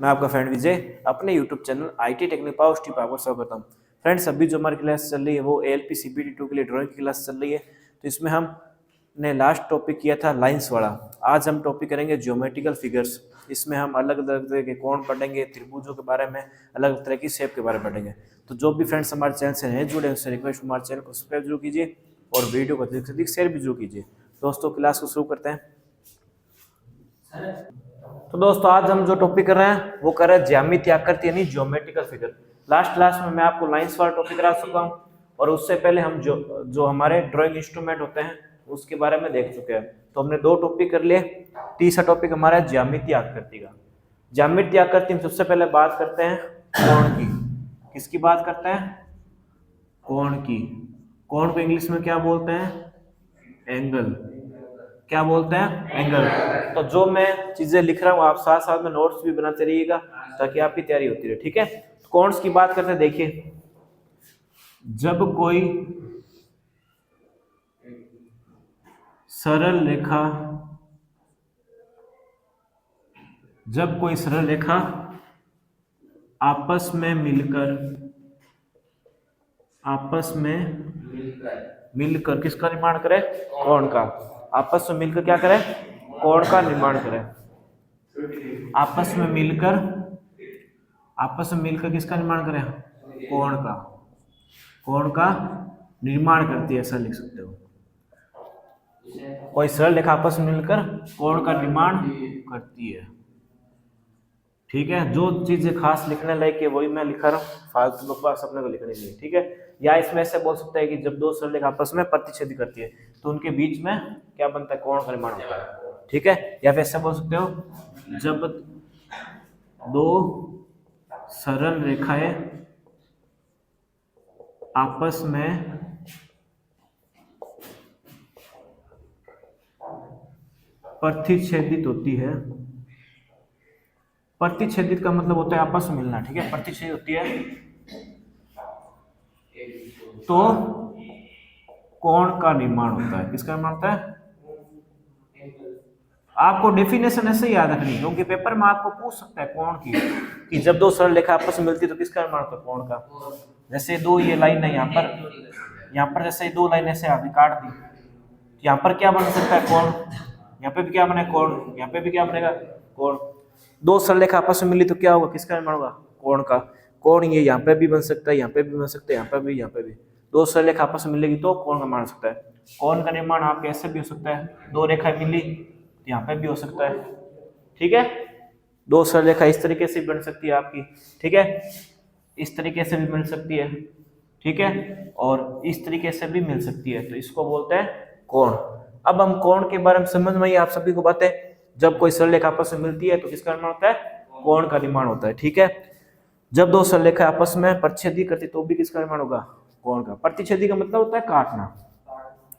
मैं आपका फ्रेंड विजय अपने YouTube channel IT technique power tip आपको स्वागत करता हूँ। फ्रेंड्स, अभी जो हमारी क्लास चल रही है वो ALP CPT 2 के लिए ड्राइंग की क्लास चल रही है। तो इसमें हमने लास्ट टॉपिक किया था लाइंस वाला। आज हम टॉपिक करेंगे ज्योमेट्रिकल फिगर्स। इसमें हम अलग अलग तरह के कोण पढ़ेंगे, त्रिभुजों के बारे में, अलग तरह की शेप के बारे में पढ़ेंगे। तो जो भी फ्रेंड्स हमारे चैनल से नहीं जुड़े उनसे रिक्वेस्ट, हमारे चैनल को सब्सक्राइब जरूर कीजिए और वीडियो को अधिक से अधिक शेयर भी जरूर कीजिए। दोस्तों, क्लास को शुरू करते हैं। तो दोस्तों, आज हम जो टॉपिक कर रहे हैं वो कर रहे हैं ज्यामिति आकृति यानी ज्योमेट्रिकल फिगर। लास्ट क्लास में मैं आपको लाइंस वाला टॉपिक करा चुका हूं और उससे पहले हम जो हमारे ड्राइंग इंस्ट्रूमेंट होते हैं उसके बारे में देख चुके हैं। तो हमने दो टॉपिक कर लिए। तीसरा टॉपिक हमारा है ज्यामिति आकृति का। ज्यामिति आकृति में सबसे पहले बात करते हैं कोण की। किसकी बात करते हैं? कोण की। कोण को इंग्लिश में क्या बोलते हैं? एंगल। क्या बोलते हैं? एंगल। तो जो मैं चीजें लिख रहा हूँ आप साथ साथ में नोट्स भी बनाते रहिएगा ताकि आपकी तैयारी होती रहे। ठीक है, कोण्स की बात करते हैं। देखिए, जब कोई सरल रेखा आपस में मिलकर किसका निर्माण करे? कोण का। आपस में मिलकर क्या करे? कोण का निर्माण करे। आपस में मिलकर किसका निर्माण करे? कोण का निर्माण करती है, ऐसा लिख सकते हो। कोई सरल रेखा आपस में मिलकर कोण का निर्माण करती है। ठीक है, जो चीजें खास लिखने लायक है वही मैं लिखा रहा हूँ, फालतू बकवास अपने को लिखने नहीं। ठीक है, या इसमें ऐसे बोल सकते हैं कि जब दो सरल रेखा आपस में प्रतिच्छेद करती है तो उनके बीच में क्या बनता है? कोण का निर्माण होता है। ठीक है, या फिर ऐसे बोल सकते हो, जब दो सरल रेखाएं आपस में प्रतिच्छेदित होती है। प्रतिच्छेदित का मतलब होता है आपस में मिलना। ठीक है, प्रतिच्छेदित होती है तो कोण का निर्माण होता है। किसका निर्माण होता है? आपको डेफिनेशन ऐसे ही याद रखनी, क्योंकि पेपर में आपको पूछ सकता है कोण की कि जब दो सरल रेखा आपस में मिलती है तो किसका निर्माण होता है? कोण का। जैसे दो ये लाइन है यहाँ पर जैसे दो लाइन ऐसे आगे काट दी, यहाँ पर क्या बन सकता है? कोण। यहाँ पे भी क्या बने? कोण। यहाँ पे भी क्या बनेगा? कोण। दो सरल रेखा आपस में मिली तो क्या होगा? किसका निर्माण होगा? कोण का। कोण ये यहाँ पे भी बन सकता है, यहाँ पे भी बन सकता है, यहाँ पे भी। दो सरल रेखा आपस में मिलेगी तो कोण का निर्माण हो सकता है। कोण का निर्माण आपके ऐसे भी हो सकता है, दो रेखाएं मिली तो यहाँ पे भी हो सकता है। ठीक है, दो सरल रेखा इस तरीके से बन सकती है आपकी। ठीक है, इस तरीके से भी मिल सकती है। ठीक है, और इस तरीके से भी मिल सकती है, तो इसको बोलते हैं कोण। अब हम कोण के बारे में समझ में आप सभी को बातें। जब कोई सरल रेखा आपस में मिलती है तो किसका निर्माण होता है? कोण का निर्माण होता है। ठीक है, जब दो सरल रेखा आपस में प्रतिच्छेदी करती तो भी किसका निर्माण होगा? कोण का। प्रतिच्छेदी का मतलब होता है काटना,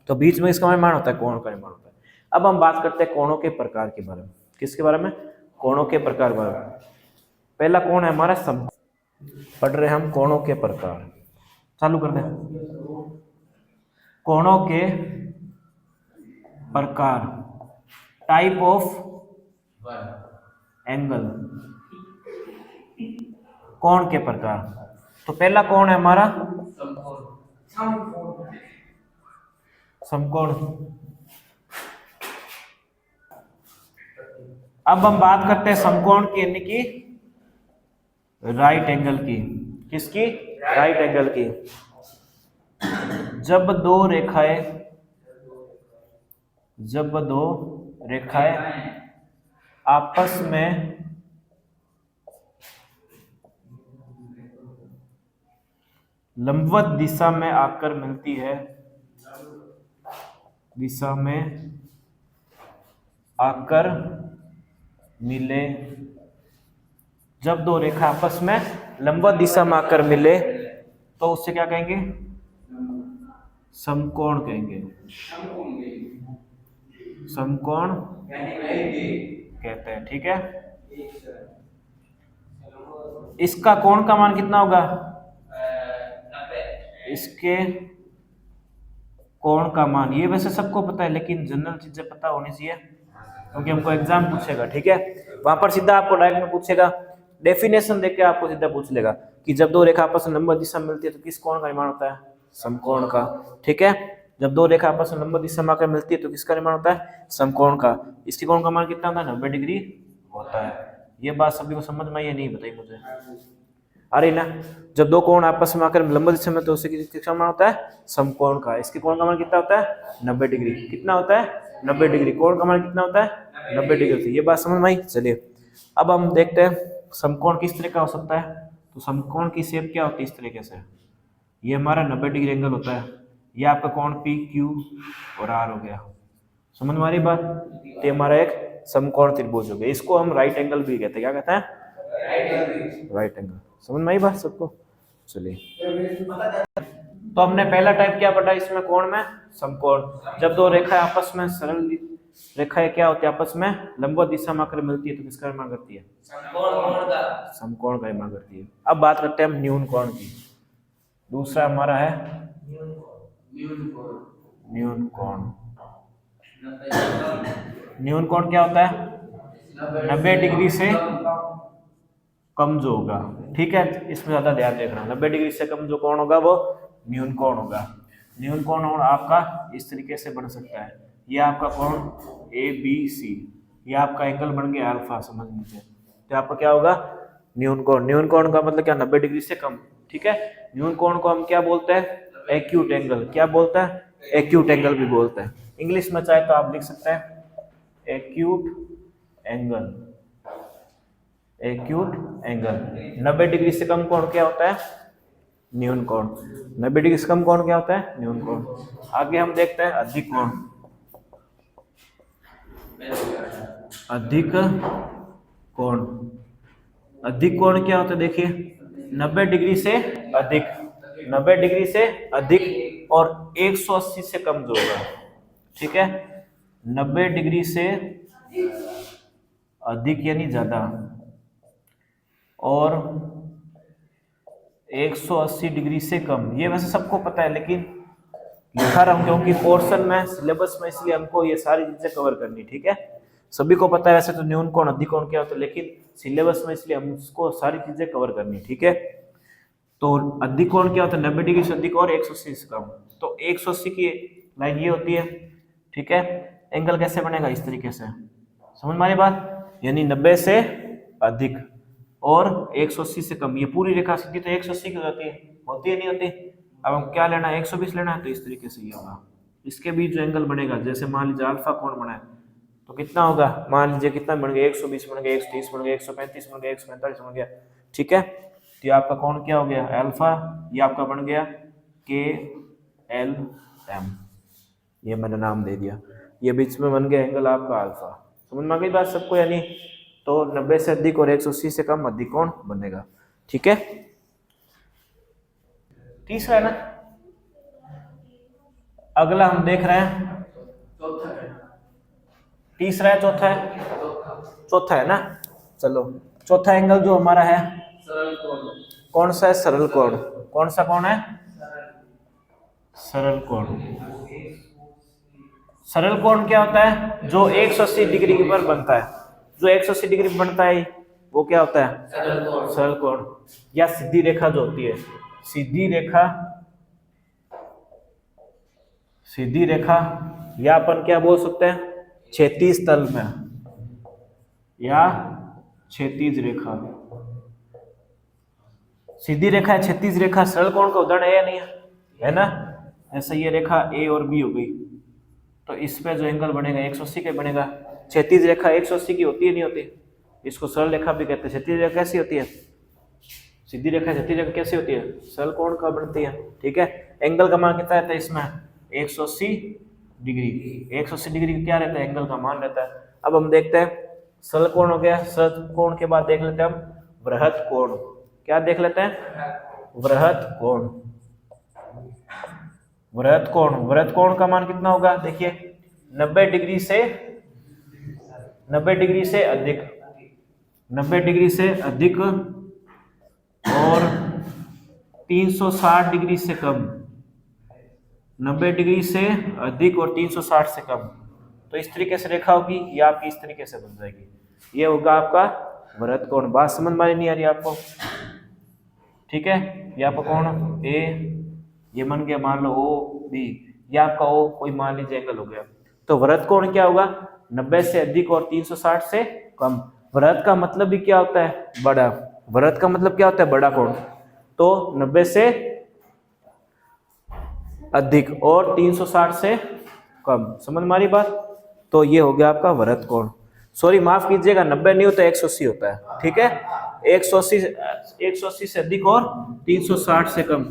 तो बीच में इसका निर्माण होता है, कोण का निर्माण होता है। अब हम बात करते हैं कोणों के प्रकार के बारे में। किसके बारे में? कोणों के प्रकार के बारे में। पहला कोण है हमारा सम। पढ़ रहे हम कोणों के प्रकार। चालू कर दें। कोणों के प्रकार, टाइप ऑफ एंगल। कोण के प्रकार। तो पहला कोण है हमारा समकोण। अब हम बात करते हैं समकोण की यानी कि राइट एंगल की। किसकी? राइट एंगल की। जब दो रेखाएं आपस में लंबवत दिशा में आकर मिलती है, जब दो रेखा आपस में लंबवत दिशा में आकर मिले तो उससे क्या कहेंगे? समकोण कहेंगे। समकोण कहते हैं। ठीक है, इसका कोण का मान कितना होगा? इसके कोण का मान, ये वैसे सबको पता है लेकिन जनरल चीजें पता होनी चाहिए क्योंकि हमको एग्जाम पूछेगा। ठीक है, वहां पर सीधा आपको डायरेक्ट में पूछेगा डेफिनेशन देख के आपको सीधा पूछ लेगा कि जब दो रेखा आपस में लंब दिशा में मिलती है तो किस कोण का निर्माण होता है? समकोण का। ठीक है, जब दो रेखा आपस में लंब दिशा में आकर मिलती है तो किसका निर्माण होता है? समकोण का। इसके कोण का मान कितना होता है? 90 डिग्री होता है। ये बात सभी को समझ में आई है? नहीं बताई मुझे, अरे ना, जब दो कोण आपस में आकर लंब दिशा में तो उससे किसका मान होता है? समकोण का। इसके कोण का मान कितना होता है? 90 डिग्री। कितना होता है? 90 डिग्री। कोण का मान कितना होता है? 90 डिग्री होती है। ये बात समझ में आई? चलिए अब हम देखते हैं समकोण किस तरह का हो सकता है। तो समकोण की शेप क्या होती है? इस तरीके से, ये हमारा 90 डिग्री एंगल होता है, ये आपका कोण पी क्यू और आर हो गया। समझ में आ रही बात? तो हमारा एक समकोण त्रिभुज हो गया। इसको हम राइट एंगल भी कहते हैं। क्या कहते हैं? Right angle. समझ में आई बात सबको? चलिए तो हमने पहला टाइप क्या पढ़ा इसमें? कोण में समकोण। जब दो रेखाएं आपस में सरल रेखाएं क्या होती है? आपस में लंबवत दिशा में आकर मिलती है तो किसका निर्माण करती है? समकोण का निर्माण करती है। अब बात करते हैं हम न्यून कोण की। दूसरा हमारा है न्यून कोण। न्यून कोण क्या होता है? 90 डिग्री से कम जो होगा। ठीक है, इसमें ज्यादा ध्यान रखना। 90 डिग्री से कम जो कोण होगा वो न्यून कोण होगा। न्यून कोण और आपका इस तरीके से बन सकता है। ये आपका कोण ए बी सी, ये आपका एंगल बन गया अल्फा। समझ लीजिए, तो आपका क्या होगा? न्यून कोण। न्यून कोण का मतलब क्या? 90 डिग्री से कम। ठीक है, न्यून कोण को हम क्या बोलते हैं? Acute angle. क्या बोलते हैं? एक्यूट एंगल भी बोलते हैं। इंग्लिश में चाहे तो आप लिख सकते हैं acute angle. Acute angle. 90 degree से कम कोण क्या होता है? न्यून कोण। 90 डिग्री से कम कोण क्या होता है? न्यून कोण। आगे हम देखते हैं अधिक कोण। अधिक कोण। अधिक कोण क्या होता है? देखिए 90 डिग्री से अधिक, 90 डिग्री से अधिक और 180 से कम जो होगा। ठीक है, 90 डिग्री से अधिक यानी ज्यादा और 180 डिग्री से कम। ये वैसे सबको पता है, लेकिन लिखा रहा हूं क्योंकि पोर्शन में, सिलेबस में, इसलिए हमको ये सारी चीजें कवर करनी। ठीक है, सभी को पता है वैसे तो न्यून कोण अधिक कोण क्या होता है, लेकिन सिलेबस में इसलिए हम उसको सारी चीजें कवर करनी। ठीक है, तो अधिक कोण क्या होता है? 90 डिग्री से अधिक और 180 से कम। तो 180 की लाइन ये होती है। ठीक है, एंगल कैसे बनेगा? इस तरीके से। समझ में आ रही बात? यानी 90 से अधिक और 180 से कम। ये पूरी रेखा सीधी तो 180 की होती है नहीं होती? अब हम क्या लेना है? 120 लेना है, तो इस तरीके से ये होगा। इसके बीच जो एंगल बनेगा, जैसे मान लीजिए अल्फा कोण बना है तो कितना होगा? मान लीजिए कितना बन गया? 120 बन गया, 130 बन गया, 135 बन गया, 145 बन गया। ठीक है, तो ये आपका कोण क्या हो गया? अल्फा। ये आपका बन गया के एल एम, ये मैंने नाम दे दिया। ये बीच में बन गया एंगल आपका अल्फा। समझ में आ गई बात सबको? यानी तो 90 से अधिक और 180 से कम अधिक कोण बनेगा। ठीक है, तीसरा है ना। अगला हम देख रहे हैं तीसरा है, चौथा है, चौथा है ना। चलो, चौथा एंगल जो हमारा है कौन सा है? सरल कोण। कौन सा कोण है? सरल कोण। सरल कोण क्या होता है? जो 180 डिग्री पर बनता है। जो 180 डिग्री पर बनता है वो क्या होता है? सरल कोण। या सीधी रेखा जो होती है, सीधी रेखा, सीधी रेखा, या अपन क्या बोल सकते हैं? क्षैतिज तल में, या क्षैतिज रेखा। सीधी रेखा है, क्षैतिज रेखा सरल कोण का उदाहरण है या नहीं है ना? ऐसा ये रेखा ए और बी हो गई, तो इस पे जो एंगल बनेगा 180 का बनेगा। क्षैतिज रेखा 180 की होती है नहीं होती? इसको सरल रेखा भी कहते हैं। क्षैतिज रेखा कैसी होती है? सीधी रेखा क्षैतिज रेखा कैसी होती है? सरल कोण का बनती है। ठीक है, एंगल का मान कितना रहता है इसमें? 180 डिग्री। 180 डिग्री क्या रहता है? एंगल का मान रहता है। अब हम देखते हैं सरल कोण हो गया। सरल कोण के बाद देख लेते हैं हम वृहत कोण। क्या देख लेते हैं? वृहत कोण। वृहत कोण, वृहत कोण का मान कितना होगा? देखिए 90 डिग्री से, 90 डिग्री से अधिक, 90 डिग्री से अधिक और 360 डिग्री से कम। 90 डिग्री से अधिक और 360 से कम। तो इस तरीके से रेखा होगी, ये आपकी इस तरीके से बन जाएगी। ये होगा आपका वृत्त कोण। बात समझ में नहीं आ रही आपको? ठीक है, ये आपका कोण ए, ये बन गया मान लो ओ बी, ये आपका ओ कोई मान लीजिए एंगल हो गया। तो वृत्त कोण क्या होगा? 90 से अधिक और 360 से कम। वृत्त का मतलब भी क्या होता है? बड़ा। वृत्त का मतलब क्या होता है? बड़ा कोण। तो 90 से अधिक और 360 से कम, समझ में आ रही बात? तो ये हो गया आपका वृत्त कोण। सॉरी माफ कीजिएगा, 90 नहीं होता, 180 होता है। ठीक है, 180 से अधिक और 360 से कम।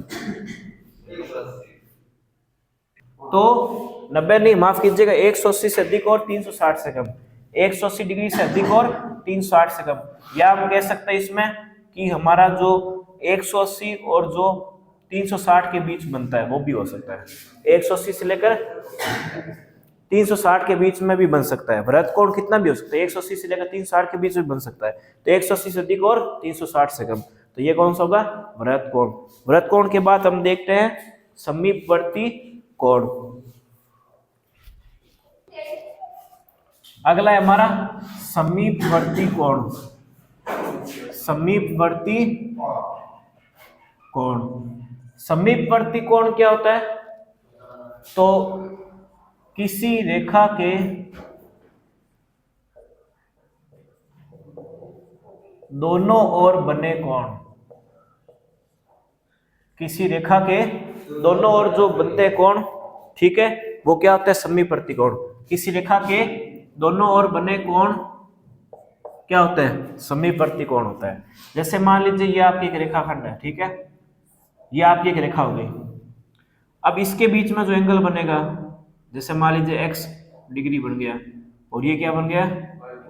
तो 90 नहीं, माफ कीजिएगा, 180 से अधिक और 360 से कम। 180 डिग्री से अधिक और 360 से कम। या हम कह सकते हैं इसमें कि हमारा जो 180 और जो 360 के बीच बनता है वो भी हो सकता है। 180 से लेकर 360 के बीच में भी बन सकता है। वृत्त कोण कितना भी हो सकता है, 180 से लेकर 360 के बीच में बन सकता है। तो 180 से अधिक और 360 से कम, तो ये कौन सा होगा? वृत्त कोण। वृत्त कोण के बाद हम देखते हैं समीपवर्ती कोण। अगला है हमारा समीपवर्ती कोण। समीपवर्ती कोण। समीपवर्ती कोण क्या होता है? तो किसी रेखा के दोनों ओर बने कोण। किसी रेखा के दोनों ओर जो बनते हैं कोण, ठीक है, वो क्या होता है? समीपवर्ती कोण। किसी रेखा के दोनों ओर बने कोण क्या होता है? समीपवर्ती कोण होता है। जैसे मान लीजिए ये आपकी एक रेखाखंड है, ठीक है, ये आपकी एक रेखा हो गई। अब इसके बीच में जो एंगल बनेगा, जैसे मान लीजिए x डिग्री बन गया और ये क्या बन गया?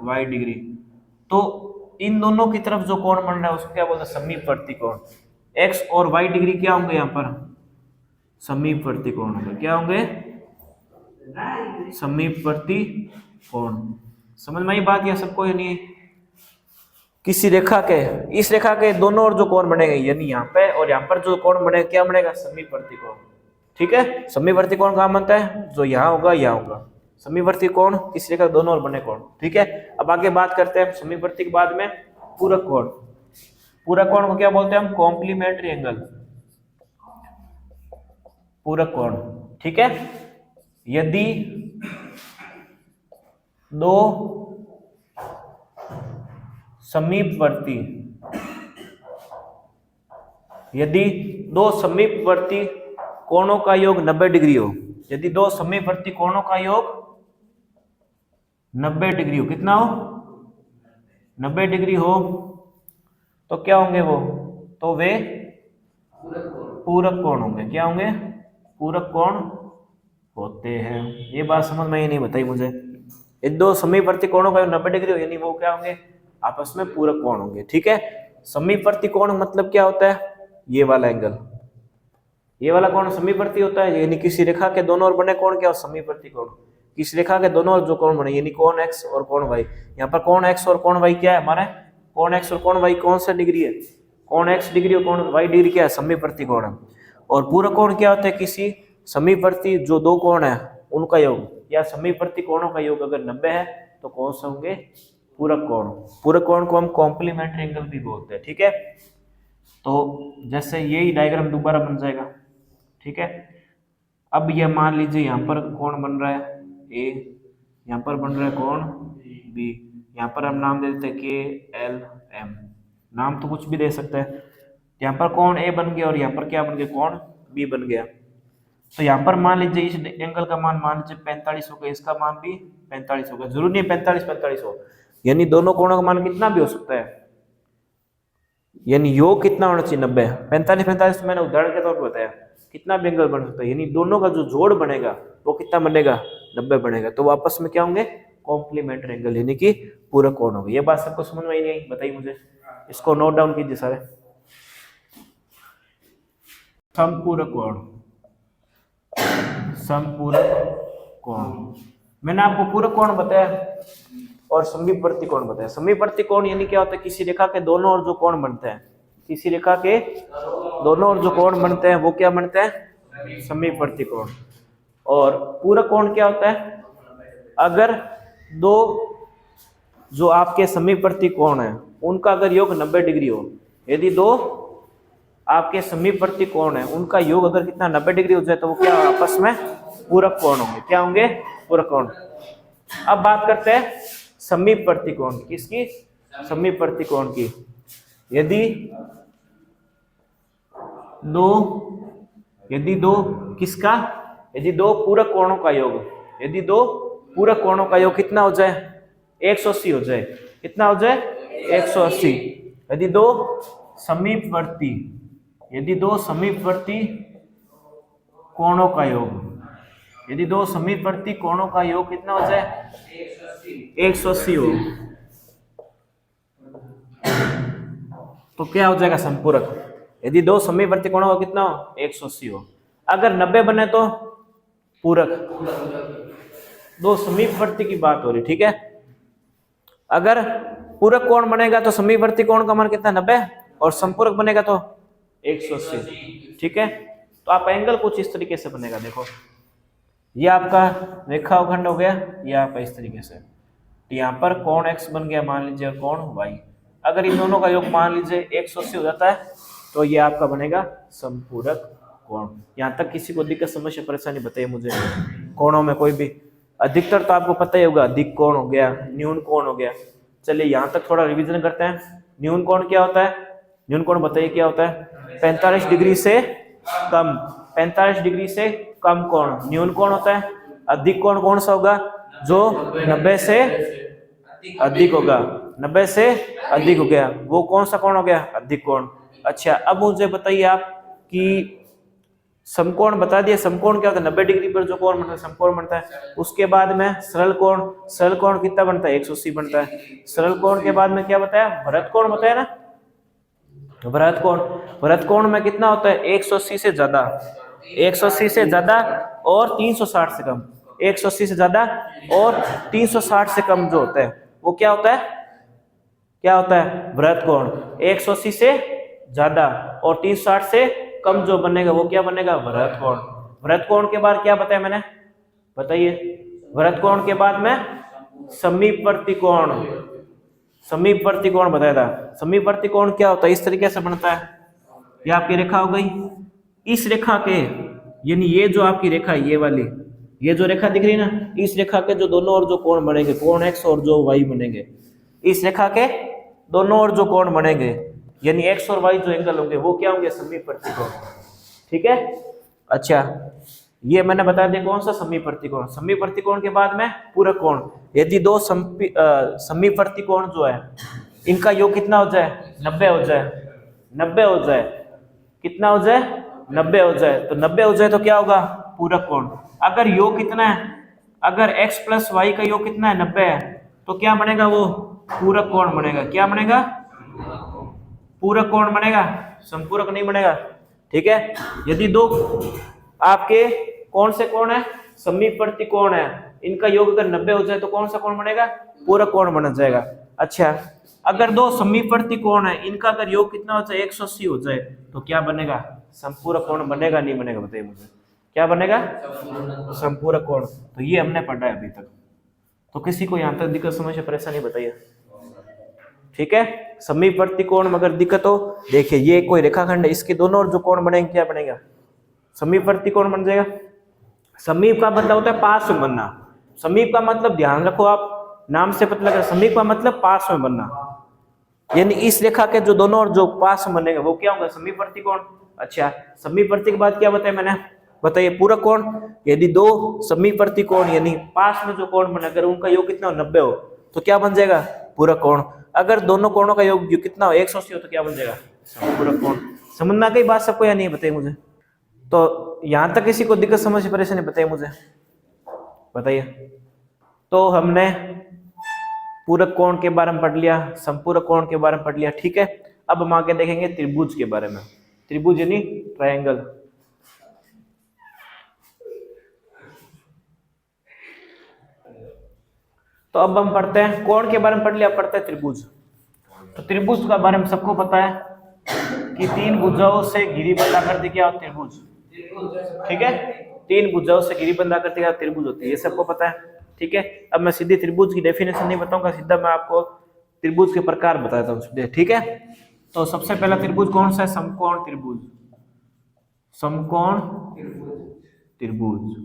y degree. तो इन दोनों की तरफ जो कोण बन रहा है उसको क्या बोलते हैं? समीपवर्ती कोण। x और y डिग्री क्या होंगे यहाँ पर? समीपवर्ती कोण होंगे। क्या होंगे? समीपवर्ती कोण। समझ में आई बात या सबको? यानी किसी रेखा के, इस रेखा के दोनों ओर जो कोण बनेंगे, यानी यहाँ पे और यहाँ पर जो कोण बनेगा क्या बनेगा? समीपवर्ती कोण। ठीक है, समीपवर्ती कोण कहाँ बनता है? जो यहाँ होगा, यहाँ होगा। समीपवर्ती कोण किसी रेखा के दोनों ओर बने कोण। ठीक है, अब आगे बात करते हैं समीपवर्ती के बाद में पूरक कोण। पूरक कोण को क्या बोलते हैं हम? Complementary angle. पूरक कोण। ठीक है, यदि दो समीपवर्ती, यदि दो समीपवर्ती कोणों का योग 90 डिग्री हो, यदि दो समीपवर्ती कोणों का योग 90 डिग्री हो, कितना हो? 90 डिग्री हो, तो क्या होंगे वो? तो वे पूरक कोण होंगे। क्या होंगे? पूरक कोण होते हैं। ये बात समझ में ही नहीं बताई मुझे। इन दो समीपवर्ती कोणों का 90 डिग्री हो, यानी वो क्या होंगे? आपस में पूरक कोण होंगे। ठीक है, समीपवर्ती कोण मतलब क्या होता है? ये वाला एंगल, ये वाला कोण समीपवर्ती होता है। यानी किसी रेखा के दोनों ओर बने कोण क्या हो? समीपवर्ती कोण। किसी रेखा के दोनों ओर जो कोण बने, यानी कोण x और कोण y। यहाँ पर कोण x और कोण y क्या है हमारा? कोण x और कोण y कौन सा डिग्री है? कोण x डिग्री और कोण y डिग्री क्या है? समीपवर्ती कोण है। और पूरक कोण क्या होता है? किसी समीपवर्ती जो दो कोण है उनका योग, या समीपवर्ती कोणों का योग अगर 90 है तो कौन से होंगे? पूरक कोण। पूरक कोण को हम कॉम्प्लीमेंट्री एंगल भी बोलते हैं। ठीक है, तो जैसे यही डायग्राम दोबारा बन जाएगा। ठीक है, अब यह मान लीजिए यहाँ पर कोण बन रहा है ए, यहाँ पर बन रहा है कोण बी, यहाँ पर हम नाम दे देते हैं के एल एम, नाम तो कुछ भी दे सकते हैं। यहाँ पर कोण ए बन गया और यहाँ पर क्या बन गया? कोण बी बन गया। तो यहाँ पर मान लीजिए इस एंगल का मान मान लीजिए 45 होगा, इसका मान भी 45 होगा। जरूरी नहीं 45 हो, यानी दोनों कोणों का मान कितना भी हो सकता है। यानी योग कितना होना चाहिए? 90। 45 मैंने उदाहरण के तौर पर बताया, कितना भी एंगल बन सकता है। यानी दोनों का जो जोड़ बनेगा वो कितना बनेगा? 90 बनेगा। तो आपस में क्या होंगे? कॉम्प्लीमेंट्री एंगल, यानी कि पूरक कोण होंगे। ये बात सबको समझ में आई नहीं? बताइए मुझे, इसको नोट डाउन कीजिए सारे। समपूरक कोण, समपूरक कोण। मैंने आपको पूरक कोण बताया और समीपवर्ती कोण बताया। समीपवर्ती कोण यानी क्या होता है? किसी रेखा के दोनों ओर जो कोण बनते हैं, किसी रेखा के दोनों ओर जो कोण बनते हैं वो क्या बनते हैं? समीपवर्ती कोण। और पूरक कोण क्या होता है? अगर दो जो आपके समीपवर्ती कोण है उनका अगर योग 90 डिग्री हो, यदि दो आपके समीपवर्ती कोण है उनका योग अगर कितना 90 डिग्री हो जाए तो वो क्या आपस में पूरक कोण होंगे। क्या होंगे? पूरक कोण। अब बात करते हैं समीपवर्ती कोण की। किसकी? समीपवर्ती कोण की। यदि दो किसका? यदि दो पूरक कोणों का योग, यदि दो पूरक कोणों का योग कितना हो जाए? 180 हो जाए। कितना हो जाए? 180। यदि दो समीपवर्ती कोणों का योग, यदि दो समीपवर्ती कोणों का योग कितना हो जाए? 180 हो, तो क्या हो जाएगा? संपूरक। यदि दो समीपवर्ती कोणों का कितना हो? 180 हो। अगर 90 बने तो पूरक। दो समीपवर्ती की बात हो रही, ठीक है। अगर पूरक कोण बनेगा तो समीपवर्ती कोण का मान कितना? 90, और संपूरक बनेगा तो 180, ठीक है। तो आप एंगल कुछ इस तरीके से बनेगा। देखो ये आपका रेखाखंड हो गया, ये आपका इस तरीके से। यहाँ पर कोण x बन गया मान लीजिए, और कोण y। अगर इन दोनों का योग मान लीजिए 180 हो जाता है तो ये आपका बनेगा संपूरक कोण। यहाँ तक किसी को दिक्कत समस्या परेशानी बताइए मुझे। कोणों में कोई भी, अधिकतर तो आपको पता ही होगा, अधिक कोण हो गया, न्यून कोण हो गया। चलिए यहाँ तक थोड़ा रिवीजन करते हैं। न्यून कोण क्या होता है? न्यून कोण बताइए क्या होता है? 45 डिग्री से कम, 45 डिग्री से कम कोण न्यून कोण होता है। अधिक कोण कौन सा होगा? जो 90 से अधिक होगा। 90 से अधिक हो गया, वो कौन सा कोण हो गया? अधिक कोण। अच्छा, अब मुझे बताइए आप कि समकोण बता दिया। समकोण क्या होता है? 90 डिग्री पर जो कोण बनता है समकोण बनता है। उसके बाद में सरल कोण, सरल कोण कितना बनता है? 180 बनता है। सरल कोण के बाद में क्या बताया? भरत कोण बताया ना। भरत कोण, भरत कोण में कितना होता है? 180 से ज्यादा, 180 से ज्यादा और 360 से कम। 180 से ज्यादा और 360 से कम जो होता है वो क्या होता है? क्या होता है? भरत कोण। 180 से ज्यादा और 360 से कम जो बनेगा वो क्या बनेगा? भरत कोण। भरत कोण के बाद क्या बताया मैंने? बताइए। भरत कोण के बाद में समीपवर्ती कोण, समीपवर्ती कोण बताया था। समीपवर्ती कोण क्या होता है? इस तरीके से बनता है। ये आपकी रेखा हो गई। इस रेखा के, यानी ये जो आपकी रेखा है, ये वाली, ये जो रेखा दिख रही है ना, इस रेखा के जो दोनों ओर जो कोण बनेंगे, कोण x और जो y बनेंगे, इस रेखा के दोनों ओर जो कोण बनेंगे, यानी x और y जो एंगल होंगे वो क्या होंगे? समीपवर्ती कोण, ठीक है। अच्छा, ये मैंने बता दिया कौन सा? समीपवर्ती कोण। समीपवर्ती कोण के बाद में पूरक कोण। यदि दो समीपवर्ती कोण जो है इनका योग कितना हो जाए? 90 हो जाए। 90 हो जाए, कितना हो जाए? 90 हो जाए। तो 90 हो जाए तो क्या होगा? पूरक कोण। अगर योग कितना है? अगर x प्लस वाई का योग कितना है? 90 है, तो क्या बनेगा? वो पूरक कोण बनेगा। क्या बनेगा? पूरक कोण बनेगा, संपूरक नहीं बनेगा, ठीक है। यदि दो आपके कौन से कोण है? समीपवर्ती कोण है, इनका योग अगर 90 हो जाए तो कौन सा कोण बनेगा? पूरक कोण बन जाएगा। अच्छा, अगर दो समीपवर्ती कोण है, इनका अगर योग कितना हो जाए? 180 हो जाए, तो क्या बनेगा? संपूरक कोण बनेगा, नहीं बनेगा? बताइए मुझे, क्या बनेगा? संपूरक कोण। तो ये हमने पढ़ा है अभी तक। तो किसी को यहाँ तक दिक्कत समस्या परेशानी बताइए, ठीक है। समीपवर्ती कोण में अगर दिक्कत हो, देखिए ये कोई रेखाखंड है, इसके दोनों ओर जो कोण बनेंगे क्या बनेगा? समीपवर्ती कोण बन जाएगा। समीप का मतलब होता है पास में बनना। समीप का मतलब ध्यान रखो, आप नाम से पता लगा, समीप का मतलब पास में बनना, यानी इस रेखा के जो दोनों ओर जो पास में बनेगा वो क्या होगा? समीपवर्ती कोण। अच्छा, समीपवर्ती के बाद क्या बताया मैंने? बताइए। पूरक कोण। यदि दो समीपवर्ती कोण यानी पास में जो कोण बने, अगर उनका योग कितना हो? 90 हो, तो क्या बन जाएगा? पूरक कोण। अगर दोनों कोणों का योग कितना हो? 180 हो, तो क्या बन जाएगा? पूरक कोण। समझ में आ गई बात सबको या नहीं? बताइए मुझे। तो यहां तक किसी को दिक्कत समस्या परेशानी बताइए मुझे, बताइए। तो हमने पूरक कोण के बारे में पढ़ लिया, संपूरक कोण के बारे में पढ़ लिया, ठीक है। अब हम आगे देखेंगे त्रिभुज के बारे में। त्रिभुज यानी ट्रायंगल। तो अब हम पढ़ते हैं, कोण के बारे में पढ़ लिया, पढ़ते हैं त्रिभुज। तो त्रिभुज के बारे में सबको पता है कि तीन भुजाओं से घिरी-बंध आकृति क्या होती है? त्रिभुज, ठीक है। तीन भुजाओं से घिरी-बंध आकृति क्या त्रिभुज होती है, ये सबको पता है। ठीक है। अब मैं सीधे त्रिभुज की डेफिनेशन नहीं बताऊंगा, सीधा मैं आपको त्रिभुज के प्रकार बताता हूँ, ठीक है। तो सबसे पहला त्रिभुज कौन सा है? समकोण त्रिभुज। समकोण त्रिभुज।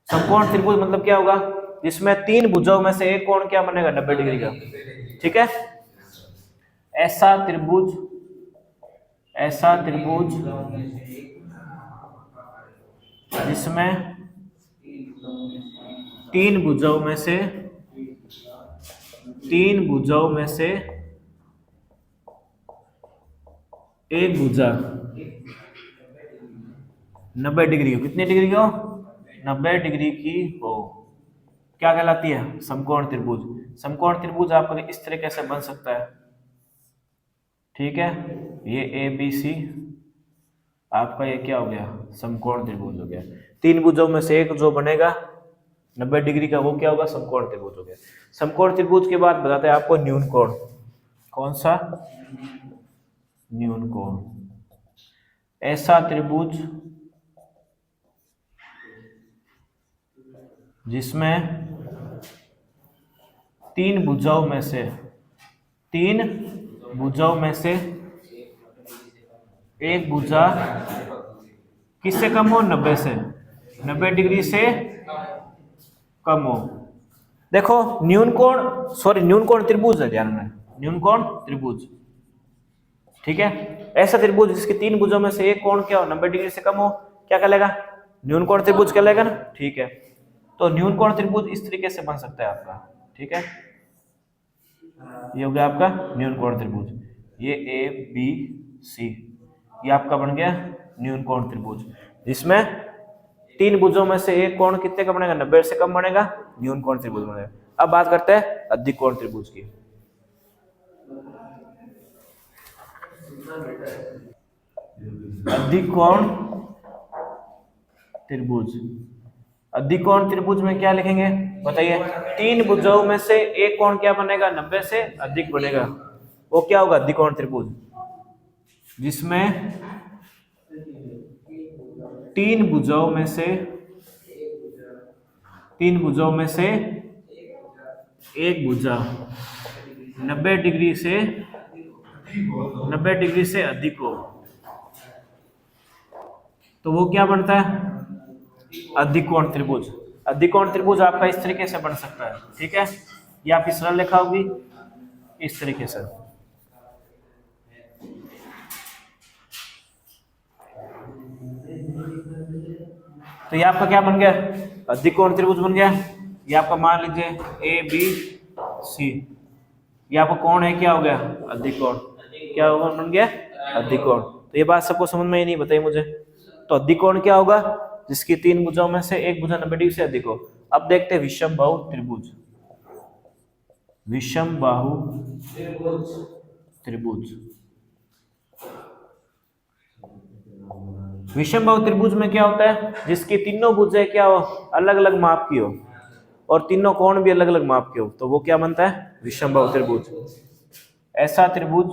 समकोण त्रिभुज मतलब क्या होगा? जिसमें तीन भुजाओं में से एक कोण क्या बनेगा? 90 डिग्री का, ठीक है। ऐसा त्रिभुज, ऐसा त्रिभुज जिसमें तीन भुजाओं में से, तीन भुजाओं में से एक भुजा 90 डिग्री हो। कितनी डिग्री हो? 90 डिग्री की हो, क्या कहलाती है? समकोण त्रिभुज। समकोण त्रिभुज आपका इस तरीके से बन सकता है, ठीक है। ये ए बी सी आपका ये क्या हो गया? समकोण त्रिभुज हो गया। तीन भुजाओं में से एक जो बनेगा 90 डिग्री का, वो क्या होगा? समकोण त्रिभुज हो गया। समकोण त्रिभुज के बाद बताते हैं आपको न्यून कोण। कौन सा? न्यून कोण। ऐसा त्रिभुज जिसमें तीन भुजाओं में से, तीन भुजाओं में से एक भुजा किससे कम हो? 90 से, 90 डिग्री से कम हो। देखो न्यून कोण, सॉरी न्यून कोण त्रिभुज है, ध्यान में, न्यून कोण त्रिभुज, ठीक है। ऐसा त्रिभुज जिसके तीन भुजों में से एक कोण क्या हो? 90 डिग्री से कम हो, क्या कहलाएगा? न्यून कोण त्रिभुज कहलाएगा ना, ठीक है। तो न्यून कोण त्रिभुज इस तरीके से बन सकता है आपका, ठीक है। ये हो गया आपका न्यून कोण त्रिभुज। ये ए बी सी, ये आपका बन गया न्यून कोण त्रिभुज, जिसमें तीन भुजों में से एक कोण कितने का बनेगा? 90 से कम बनेगा, न्यून कोण त्रिभुज बनेगा। अब बात करते हैं अधिक कोण त्रिभुज की। अधिक कोण त्रिभुज, अधिक कोण त्रिभुज में क्या लिखेंगे बताइए? तीन भुजाओं में से एक कोण क्या बनेगा? 90 से अधिक बनेगा, वो क्या होगा? अधिक कोण त्रिभुज। जिसमें तीन भुजाओं में से, तीन भुजाओं में से एक भुजा 90 डिग्री से, 90 डिग्री से अधिक हो, तो वो क्या बनता है? अधिक कोण त्रिभुज। अधिक कोण त्रिभुज आपका इस तरीके से बन सकता है, ठीक है। ये आपकी सरल रेखा होगी इस तरीके से। तो ये आपका क्या बन गया? अधिक कोण त्रिभुज बन गया। ये आपका मान लीजिए ए बी सी, ये आपका कोण है, क्या हो गया? अधिक कोण। क्या होगा? बन गया अधिक कोण। तो ये बात सबको समझ में ही नहीं, बताइए मुझे। तो अधिक कोण क्या होगा? जिसकी तीन भुजाओं में से एक भुजा 90 डिग्री से अधिक हो। अब देखते हैं विषम बाहु त्रिभुज। विषम बाहु त्रिभुज, विषम बाहु त्रिभुज में क्या होता है? जिसकी तीनों भुजाएं क्या हो? अलग अलग माप की हो, और तीनों कोण भी अलग अलग माप के हो, तो वो क्या बनता है? विषम बाहु त्रिभुज। ऐसा त्रिभुज,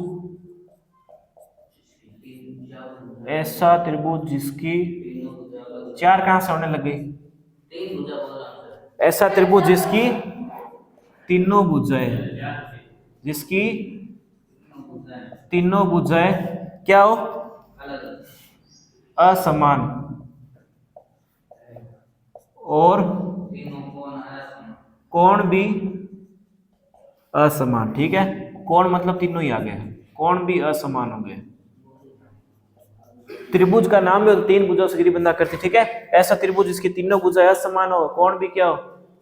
ऐसा त्रिभुज जिसकी चार कहां से होने लग गई? ऐसा त्रिभुज जिसकी तीनों भुजाएं, जिसकी तीनों भुजाएं क्या हो? असमान, और कोण भी असमान, ठीक है। कोण मतलब तीनों ही आ गए, कोण भी असमान हो गए। त्रिभुज का नाम है, तो तीन भुजाओं से गिरिबंधा करती, ठीक है। ऐसा त्रिभुज जिसकी तीनों भुजाएं असमान हो, कोण भी क्या हो?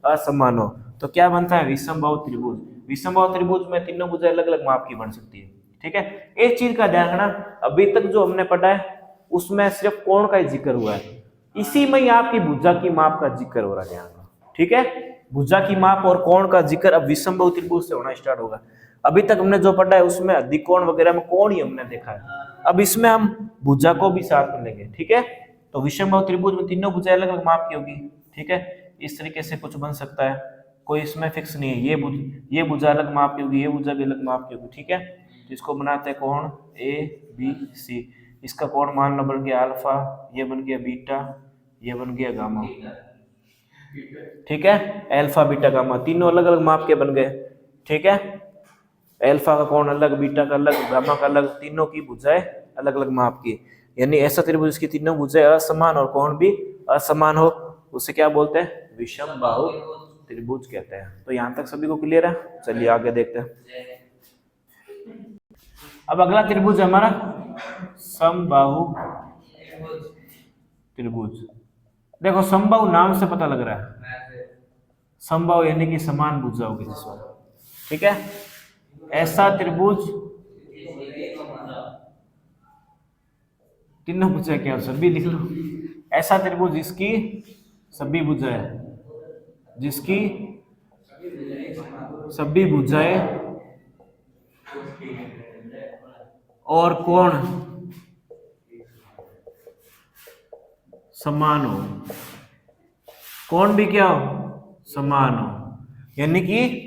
असमान हो, तो क्या बनता है? विषम बाहु त्रिभुज। विषम बाहु त्रिभुज में तीनों भुजाएं अलग अलग माप की बन सकती है, ठीक है। एक चीज का ध्यान रखना, अभी तक जो हमने पढ़ा है उसमें सिर्फ कोण का ही जिक्र हुआ है, इसी में ही आपकी भुजा की माप का जिक्र हो रहा है, ध्यान रखना, ठीक है। भुजा की माप और कोण का जिक्र अब विषम बाहु त्रिभुज से होना स्टार्ट होगा। अभी तक हमने जो पढ़ा है उसमें अधिक कोण वगैरह में कोण ही हमने देखा है, अब इसमें हम भुजा को भी साथ में लेंगे, ठीक है। तो विषम बाहु त्रिभुज में तीनों भुजाएं अलग अलग माप की होगी, ठीक है। इस तरीके से कुछ बन सकता है, कोई इसमें फिक्स नहीं है, ये भुजा अलग माप की होगी, ये भुजा भी अलग माप की होगी, ठीक है। तो इसको बनाते हैं कोण ए बी सी। इसका कोण मान लो बन गया अल्फा, ये बन गया बीटा, ये बन गया गामा, ठीक है, अल्फा बीटा गामा तीनों अलग अलग माप के बन गए। ठीक है, अल्फा का कोण अलग, बीटा का अलग, गामा का अलग, तीनों की भुजाएं अलग अलग माप की। यानी ऐसा त्रिभुज की तीनों भुजाएं असमान और कोण भी असमान हो, उसे क्या बोलते हैं? विषम बाहु त्रिभुज कहते हैं। तो यहाँ तक सभी को क्लियर है? चलिए आगे देखते हैं। अब अगला त्रिभुज है हमारा समबाहु त्रिभुज। देखो समबाहु नाम से पता लग रहा है, समबाहु यानी कि समान भुजा होगी जिसमें। ठीक है, ऐसा त्रिभुज तीनों भुजा क्या हो, सभी लिख लो। ऐसा त्रिभुज जिसकी सभी भुजाएं, जिसकी सभी भुजाएं और कोण समान हो, कोण भी क्या हो? समान हो। यानी कि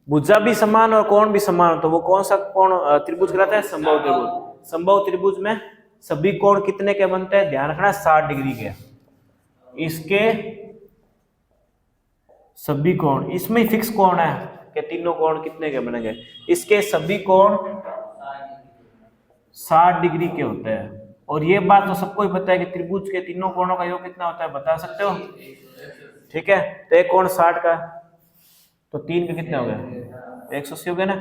भुजा भी समान और कोण भी समान हो, तो वो कौन सा कोण त्रिभुज कहलाता है? समबाहु त्रिभुज। समबाहु त्रिभुज में सभी कोण कितने के बनते हैं? ध्यान रखना 60 डिग्री के। इसके सभी कोण, इसमें फिक्स कोण है कि तीनों कोण कितने के बनेंगे? इसके सभी कोण 60 डिग्री के होते हैं। और ये बात तो सबको ही पता है कि त्रिभुज के तीनों कोणों का योग कितना होता है, बता सकते हो? ठीक है, तो एक कोण 60 का, तो 3 के कितने हो गए? 180 हो गए ना।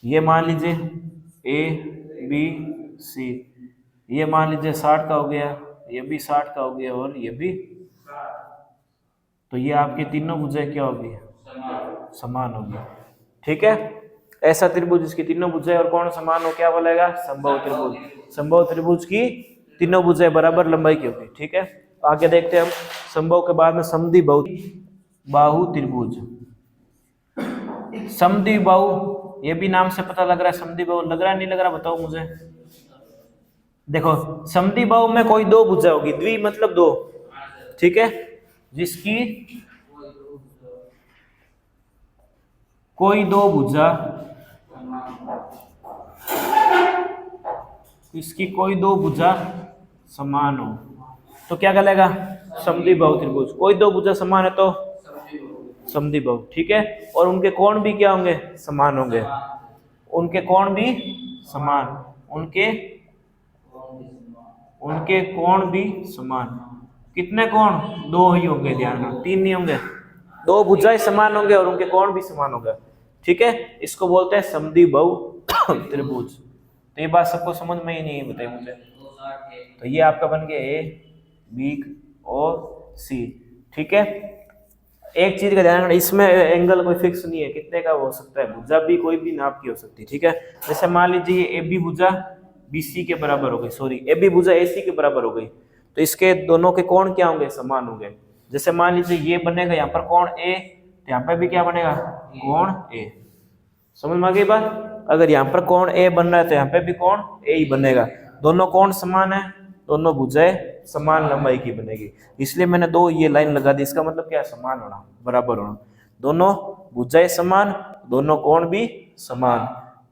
ये मान लीजिए ए बी सी, ये मान लीजिए 60 का हो गया, ये भी 60 का हो गया और ये भी, तो ये आपके तीनों भुजाएं क्या होगी? समान होगी। ठीक है, ऐसा त्रिभुज जिसकी तीनों भुजाएं और कोण समान हो क्या बोलेगा? समबाहु त्रिभुज। समबाहु त्रिभुज की तीनों भुजाएं बराबर लंबाई की होगी। ठीक है, आगे देखते हैं हम समबाहु के बाद में समद्विबाहु बाहु त्रिभुज। समद्विबाहु, ये भी नाम से पता लग रहा है समद्विबाहु, लग रहा है नहीं लग रहा बताओ मुझे? देखो समद्विबाहु में कोई दो भुजा होगी, द्वि मतलब दो। ठीक है, जिसकी कोई दो भुजा, इसकी कोई दो भुजा समान हो तो क्या कहलाएगा? समद्विबाहु त्रिभुज। कोई दो भुजा समान है तो समद्विबाहु। ठीक है, और उनके कोण भी क्या होंगे? समान होंगे। उनके कोण भी समान, उनके कोण भी समान। कितने कोण? दो ही होंगे, ध्यान रखना, तीन नहीं होंगे। दो भुजाएं समान होंगे और उनके कोण भी समान होंगे। ठीक है, इसको बोलते हैं समद्विबाहु त्रिभुज। तो ये बात सबको समझ में ही नहीं है, बताइए मुझे। तो ये आपका बन गया ए बी और सी। ठीक है, एक चीज का ध्यान रखना, इसमें एंगल कोई फिक्स नहीं है, कितने का हो सकता है, भुजा भी कोई भी नाप की हो सकती है। ठीक है, जैसे मान लीजिए ए बी भुजा बी सी के बराबर हो गई, सॉरी ए बी भुजा ए सी के बराबर हो गई, तो इसके दोनों के कोण क्या होंगे? समान होंगे। जैसे मान लीजिए ये बनेगा यहाँ पर कोण ए, तो यहाँ पर भी क्या बनेगा? कोण ए। समझ में आ गई बात? अगर यहाँ पर कोण ए बन रहा है तो यहाँ पे भी कोण ए ही बनेगा। दोनों कोण समान है, दोनों भुजाएं समान लंबाई की बनेगी, इसलिए मैंने दो ये लाइन लगा दी। इसका मतलब क्या है? समान होना, बराबर होना। दोनों भुजाएं समान, दोनों कोण भी समान,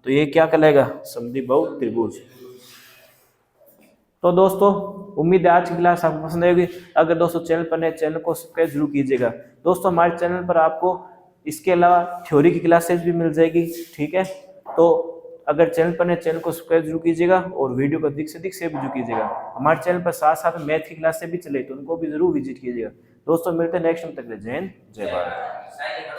तो ये क्या कहलाएगा? समद्विबाहु त्रिभुज। तो दोस्तों उम्मीद है आज की क्लास आपको पसंद आएगी। अगर दोस्तों चैनल पर नए, चैनल को सब्सक्राइब जरूर कीजिएगा। दोस्तों हमारे चैनल पर आपको इसके अलावा थ्योरी की क्लासेस भी मिल जाएगी। ठीक है, तो अगर चैनल पर नए, चैनल को सब्सक्राइब जरूर कीजिएगा और वीडियो को अधिक से अधिक शेयर जरूर कीजिएगा। हमारे चैनल पर साथ साथ मैथ की क्लासेस भी चले, तो उनको भी जरूर विजिट कीजिएगा। दोस्तों मिलते हैं नेक्स्ट टाइम, तक जय हिंद जय भारत।